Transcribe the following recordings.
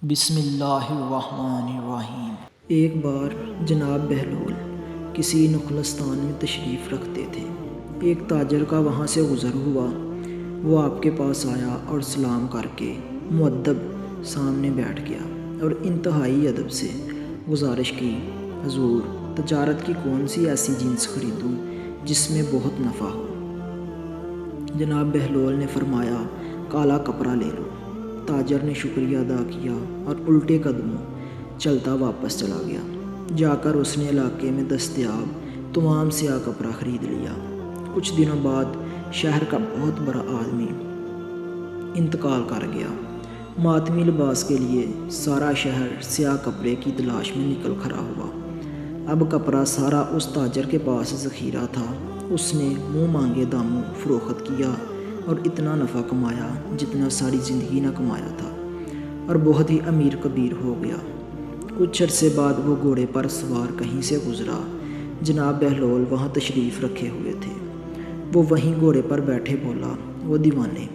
بسم اللہ الرحمن الرحیم۔ ایک بار جناب بہلول کسی نخلستان میں تشریف رکھتے تھے۔ ایک تاجر کا وہاں سے گزر ہوا۔ وہ آپ کے پاس آیا اور سلام کر کے مؤدب سامنے بیٹھ گیا اور انتہائی ادب سے گزارش کی، حضور تجارت کی کون سی ایسی جنس خریدوں جس میں بہت نفع ہو؟ جناب بہلول نے فرمایا، کالا کپڑا لے لو۔ تاجر نے شکریہ ادا کیا اور الٹے قدموں چلتا واپس چلا گیا۔ جا کر اس نے علاقے میں دستیاب تمام سیاہ کپڑا خرید لیا۔ کچھ دنوں بعد شہر کا بہت بڑا آدمی انتقال کر گیا۔ ماتمی لباس کے لیے سارا شہر سیاہ کپڑے کی تلاش میں نکل کھڑا ہوا۔ اب کپڑا سارا اس تاجر کے پاس ذخیرہ تھا۔ اس نے منہ مانگے داموں فروخت کیا اور اتنا نفع کمایا جتنا ساری زندگی نہ کمایا تھا، اور بہت ہی امیر کبیر ہو گیا۔ کچھ عرصے بعد وہ گھوڑے پر سوار کہیں سے گزرا۔ جناب بہلول وہاں تشریف رکھے ہوئے تھے۔ وہ وہیں گھوڑے پر بیٹھے بولا، وہ دیوانے،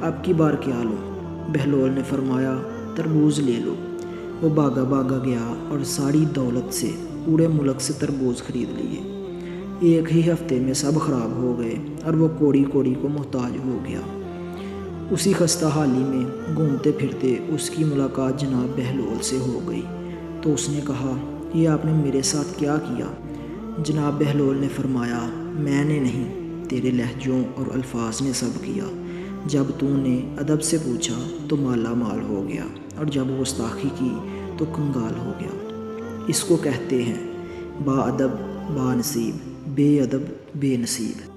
اب کی بار کیا لوں؟ بہلول نے فرمایا، تربوز لے لو۔ وہ بھاگا بھاگا گیا اور ساری دولت سے پورے ملک سے تربوز خرید لیے۔ ایک ہی ہفتے میں سب خراب ہو گئے اور وہ کوڑی کوڑی کو محتاج ہو گیا۔ اسی خستہ حالی میں گھومتے پھرتے اس کی ملاقات جناب بہلول سے ہو گئی تو اس نے کہا، یہ آپ نے میرے ساتھ کیا کیا؟ جناب بہلول نے فرمایا، میں نے نہیں، تیرے لہجوں اور الفاظ نے سب کیا۔ جب تو نے ادب سے پوچھا تو مالا مال ہو گیا، اور جب گستاخی کی تو کنگال ہو گیا۔ اس کو کہتے ہیں با ادب با نصیب، بے ادب بے نصیب۔